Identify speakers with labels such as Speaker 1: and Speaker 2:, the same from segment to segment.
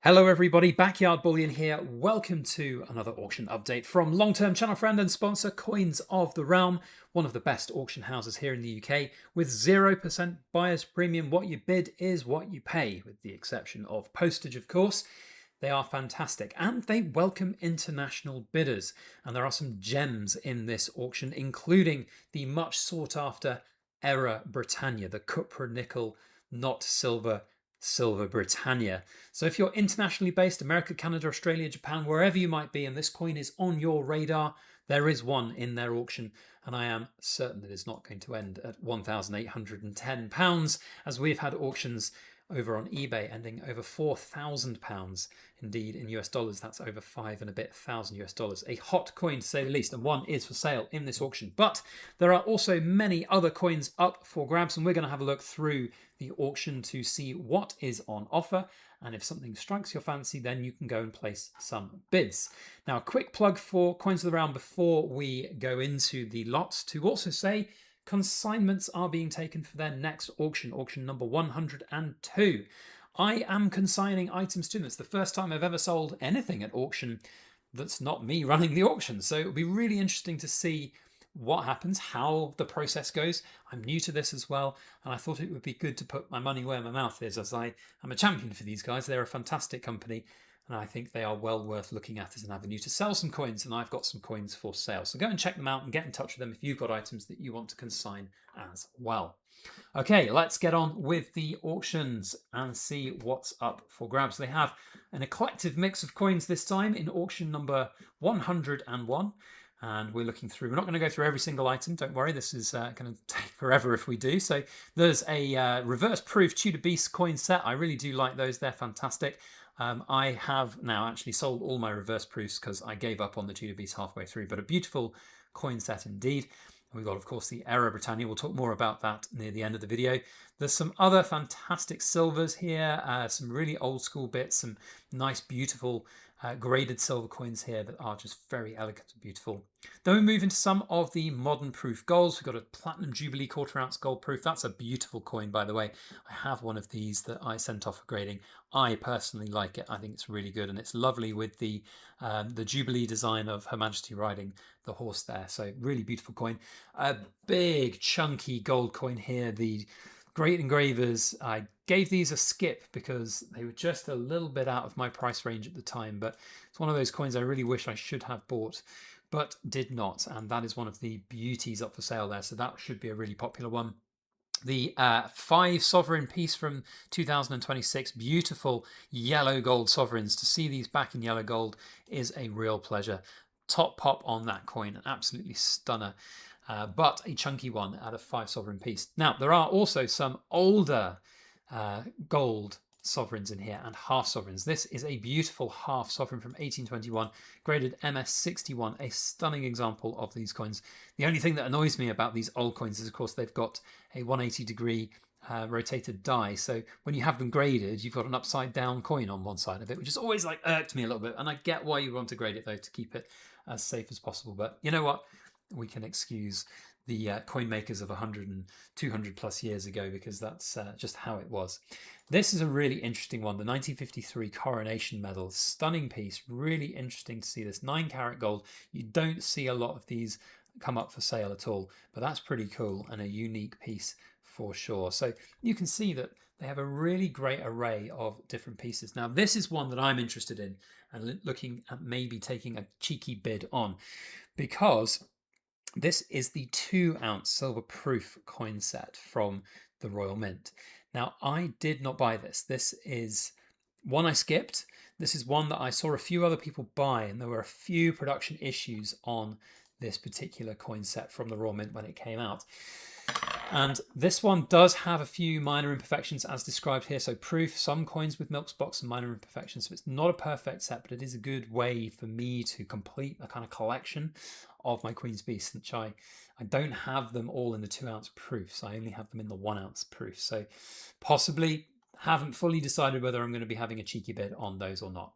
Speaker 1: Hello everybody, Backyard Bullion here. Welcome to another auction update from long-term channel friend and sponsor Coins of the Realm, one of the best auction houses here in the UK with 0% buyer's premium. What you bid is what you pay, with the exception of postage, of course. They are fantastic and they welcome international bidders. And there are some gems in this auction, including the much sought after Era Britannia, the Cupro Nickel, not Silver Britannia. So if you're internationally based, America, Canada, Australia, Japan, wherever you might be, and this coin is on your radar, there is one in their auction, and I am certain that it's not going to end at £1,810, as we've had auctions over on eBay ending over £4,000. Indeed, in US dollars, that's over five and a bit thousand US dollars. A hot coin to say the least, and one is for sale in this auction. But there are also many other coins up for grabs, and we're going to have a look through the auction to see what is on offer. And if something strikes your fancy, then you can go and place some bids. Now, a quick plug for Coins of the Realm before we go into the lots to also say consignments are being taken for their next auction, auction number 102. I am consigning items to them. It's the first time I've ever sold anything at auction that's not me running the auction. So it'll be really interesting to see what happens, how the process goes. I'm new to this as well, and I thought it would be good to put my money where my mouth is, as I am a champion for these guys. They're a fantastic company, and I think they are well worth looking at as an avenue to sell some coins, and I've got some coins for sale. So go and check them out and get in touch with them if you've got items that you want to consign as well. Okay, let's get on with the auctions and see what's up for grabs. They have an eclectic mix of coins this time in auction number 101. And we're looking through. We're not going to go through every single item. Don't worry, this is going to take forever if we do. So there's a reverse proof Tudor Beast coin set. I really do like those. They're fantastic. I have now actually sold all my reverse proofs because I gave up on the Tudor Beast halfway through. But a beautiful coin set indeed. And we've got, of course, the Era Britannia. We'll talk more about that near the end of the video. There's some other fantastic silvers here, some really old school bits, some nice, beautiful graded silver coins here that are just very elegant and beautiful. Then we move into some of the modern proof golds. We've got a Platinum Jubilee quarter ounce gold proof. That's a beautiful coin, by the way. I have one of these that I sent off for grading. I personally like it. I think it's really good, and it's lovely with the Jubilee design of Her Majesty riding the horse there. So really beautiful coin. A big chunky gold coin here. The Great Engravers, I gave these a skip because they were just a little bit out of my price range at the time, but it's one of those coins I really wish I should have bought but did not, and that is one of the beauties up for sale there, so that should be a really popular one. The 5 sovereign piece from 2026, beautiful yellow gold sovereigns. To see these back in yellow gold is a real pleasure. Top pop on that coin, an absolutely stunner. But a chunky one out of 5 sovereign piece. Now, there are also some older gold sovereigns in here and half sovereigns. This is a beautiful half sovereign from 1821, graded MS61, a stunning example of these coins. The only thing that annoys me about these old coins is, of course, they've got a 180-degree rotated die. So when you have them graded, you've got an upside down coin on one side of it, which has always like irked me a little bit. And I get why you want to grade it, though, to keep it as safe as possible. But you know what? We can excuse the coin makers of 100 and 200 plus years ago, because that's just how it was. This is a really interesting one, the 1953 Coronation Medal. Stunning piece, really interesting to see this. 9-carat gold. You don't see a lot of these come up for sale at all, but that's pretty cool and a unique piece for sure. So you can see that they have a really great array of different pieces. Now, this is one that I'm interested in and looking at maybe taking a cheeky bid on, because this is the 2-ounce silver proof coin set from the Royal Mint. Now, I did not buy this. This is one I skipped. This is one that I saw a few other people buy, and there were a few production issues on this particular coin set from the Royal Mint when it came out. And this one does have a few minor imperfections as described here. So proof, some coins with milk spots and minor imperfections. So it's not a perfect set, but it is a good way for me to complete a kind of collection of my Queen's Beasts, which I don't have them all in the 2-ounce proofs. I only have them in the 1-ounce proof. So possibly haven't fully decided whether I'm going to be having a cheeky bid on those or not.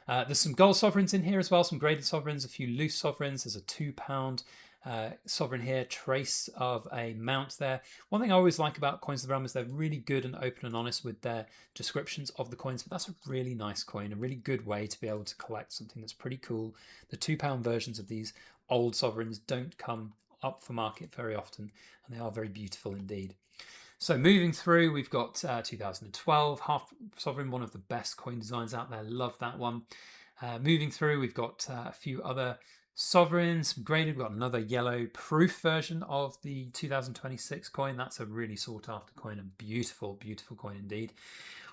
Speaker 1: There's some gold sovereigns in here as well, some graded sovereigns, a few loose sovereigns. There's a £2 sovereign here, trace of a mount there. One thing I always like about Coins of the Realm is they're really good and open and honest with their descriptions of the coins, but that's a really nice coin, a really good way to be able to collect something that's pretty cool. The £2 versions of these old sovereigns don't come up for market very often, and they are very beautiful indeed. So moving through, we've got 2012 half sovereign, one of the best coin designs out there. Love that one. Moving through, we've got a few other sovereigns, graded. We've got another yellow proof version of the 2026 coin. That's a really sought after coin, a beautiful, beautiful coin indeed.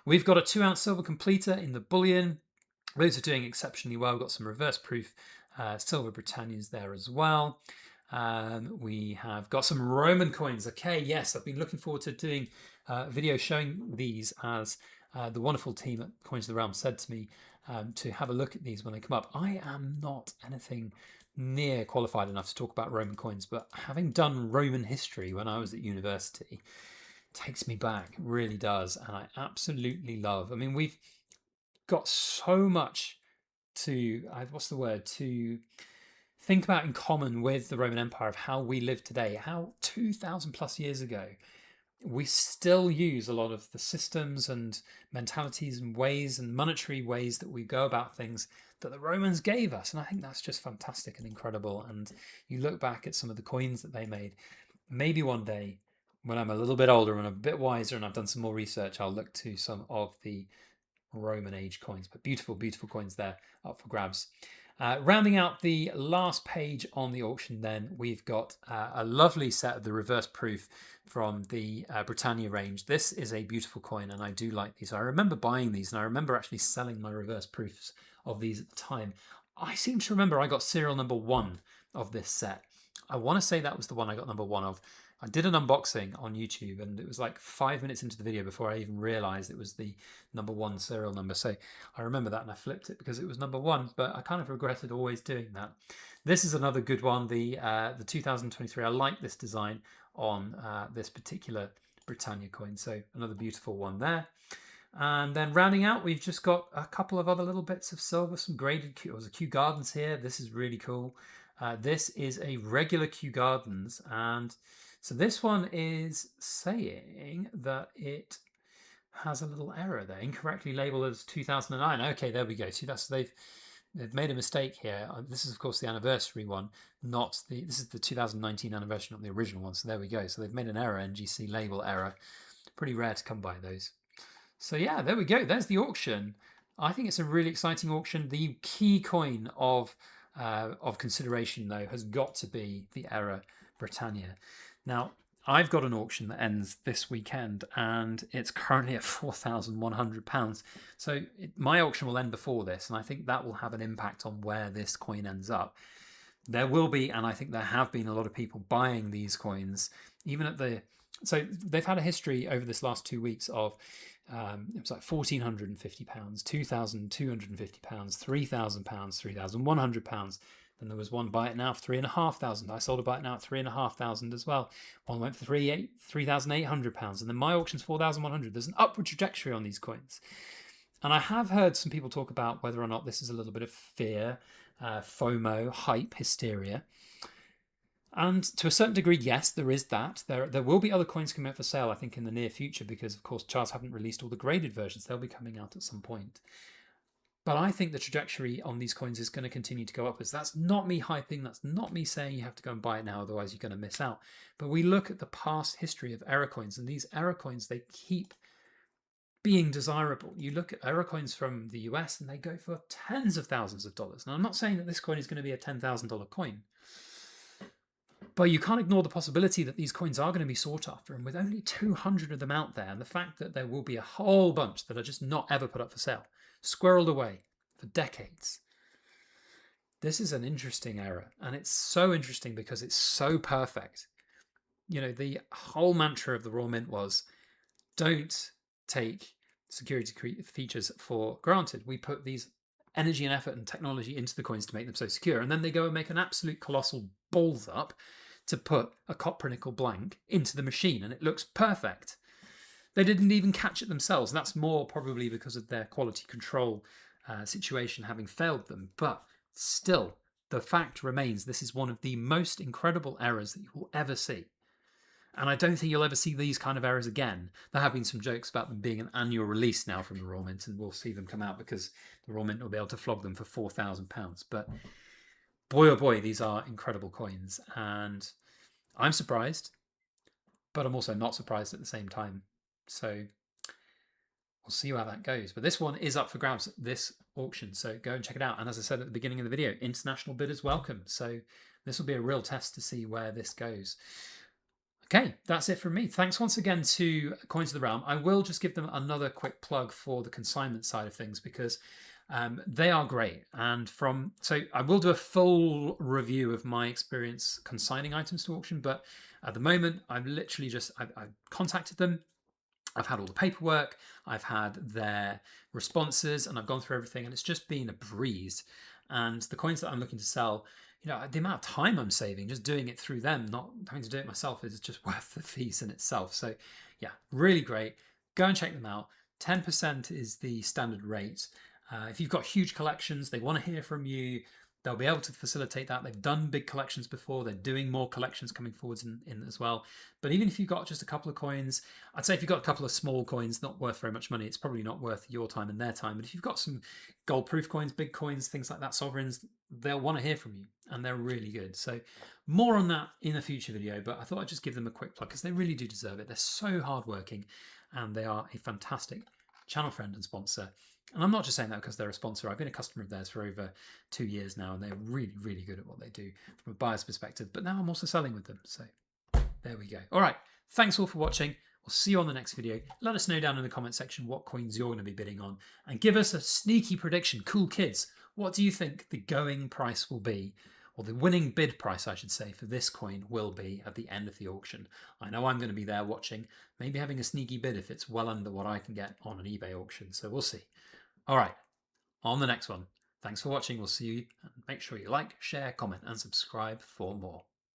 Speaker 1: We've got a 2-ounce silver completer in the Bullion. Those are doing exceptionally well. We've got some reverse proof silver Britannias there as well. We have got some Roman coins. Okay, yes, I've been looking forward to doing a video showing these, as the wonderful team at Coins of the Realm said to me to have a look at these when they come up. I am not anything near qualified enough to talk about Roman coins, but having done Roman history when I was at university takes me back, it really does, and I absolutely love. I mean, we've got so much to to think about in common with the Roman Empire, of how we live today, how 2,000 plus years ago we still use a lot of the systems and mentalities and ways and monetary ways that we go about things that the Romans gave us. And I think that's just fantastic and incredible. And you look back at some of the coins that they made. Maybe one day when I'm a little bit older and a bit wiser and I've done some more research, I'll look to some of the Roman age coins. But beautiful, beautiful coins there up for grabs. Rounding out the last page on the auction, then we've got a lovely set of the reverse proof from the Britannia range. This is a beautiful coin, and I do like these. I remember buying these, and I remember actually selling my reverse proofs of these at the time. I seem to remember I got serial number 1 of this set. I want to say that was the one I got number 1 of. I did an unboxing on YouTube, and it was like 5 minutes into the video before I even realized it was the number 1 serial number. So I remember that, and I flipped it because it was number 1, but I kind of regretted always doing that. This is another good one, the 2023. I like this design on this particular Britannia coin. So another beautiful one there. And then rounding out, we've just got a couple of other little bits of silver, some graded Q. There's a Kew Gardens here. This is really cool. This is a regular Kew Gardens, and so this one is saying that it has a little error there, incorrectly labeled as 2009. Okay, there we go. See, they've made a mistake here. This is of course the anniversary one, this is the 2019 anniversary, not the original one. So there we go. So they've made an error, NGC label error. Pretty rare to come by those. So yeah, there we go. There's the auction. I think it's a really exciting auction. The key coin of consideration though has got to be the Era Britannia. Now, I've got an auction that ends this weekend, and it's currently at £4,100. So my auction will end before this, and I think that will have an impact on where this coin ends up. There will be, and I think there have been, a lot of people buying these coins, even at the... So they've had a history over this last 2 weeks of it was like £1,450, £2,250, £3,000, £3,100. Then there was one buy it now for £3,500. I sold a buy it now at £3,500 as well. One went for £3,800, and then my auction's £4,100. There's an upward trajectory on these coins, and I have heard some people talk about whether or not this is a little bit of fear, FOMO, hype, hysteria. And to a certain degree, yes, there is that. There will be other coins coming out for sale, I think, in the near future, because of course Chards haven't released all the graded versions. They'll be coming out at some point. But I think the trajectory on these coins is going to continue to go upwards. That's not me hyping. That's not me saying you have to go and buy it now, otherwise you're going to miss out. But we look at the past history of error coins, and these error coins, they keep being desirable. You look at error coins from the US, and they go for tens of thousands of dollars. Now, I'm not saying that this coin is going to be a $10,000 coin, but you can't ignore the possibility that these coins are going to be sought after. And with only 200 of them out there, and the fact that there will be a whole bunch that are just not ever put up for sale, squirreled away for decades, this is an interesting era. And it's so interesting because it's so perfect. You know, the whole mantra of the Royal Mint was, don't take security features for granted. We put these energy and effort and technology into the coins to make them so secure, and then they go and make an absolute colossal balls up to put a Cupro Nickel blank into the machine, and it looks perfect. They didn't even catch it themselves. That's more probably because of their quality control situation having failed them, but still, the fact remains this is one of the most incredible errors that you will ever see. And I don't think you'll ever see these kind of errors again. There have been some jokes about them being an annual release now from the Royal Mint, and we'll see them come out because the Royal Mint will be able to flog them for £4,000. But boy, oh boy, these are incredible coins. And I'm surprised, but I'm also not surprised at the same time. So we'll see how that goes. But this one is up for grabs, this auction. So go and check it out. And as I said at the beginning of the video, international bidders welcome. So this will be a real test to see where this goes. Okay, that's it from me. Thanks once again to Coins of the Realm. I will just give them another quick plug for the consignment side of things because they are great. And so I will do a full review of my experience consigning items to auction, but at the moment I've literally I've contacted them. I've had all the paperwork, I've had their responses, and I've gone through everything, and it's just been a breeze. And the coins that I'm looking to sell, the amount of time I'm saving just doing it through them, not having to do it myself, is just worth the fees in itself. So yeah, really great. Go and check them out. 10% is the standard rate. If you've got huge collections, they want to hear from you. They'll be able to facilitate that. They've done big collections before. They're doing more collections coming forwards in as well. But even if you've got just a couple of coins, I'd say if you've got a couple of small coins, not worth very much money, it's probably not worth your time and their time. But if you've got some gold proof coins, big coins, things like that, sovereigns, they'll want to hear from you, and they're really good. So more on that in a future video, but I thought I'd just give them a quick plug because they really do deserve it. They're so hardworking, and they are a fantastic channel friend and sponsor. And I'm not just saying that because they're a sponsor. I've been a customer of theirs for over 2 years now, and they're really, really good at what they do from a buyer's perspective. But now I'm also selling with them. So there we go. All right. Thanks all for watching. We'll see you on the next video. Let us know down in the comment section what coins you're going to be bidding on. And give us a sneaky prediction. Cool kids. What do you think the going price will be? Or the winning bid price, I should say, for this coin will be at the end of the auction. I know I'm going to be there watching, maybe having a sneaky bid if it's well under what I can get on an eBay auction. So we'll see. All right, on the next one. Thanks for watching. We'll see you. And make sure you like, share, comment, and subscribe for more.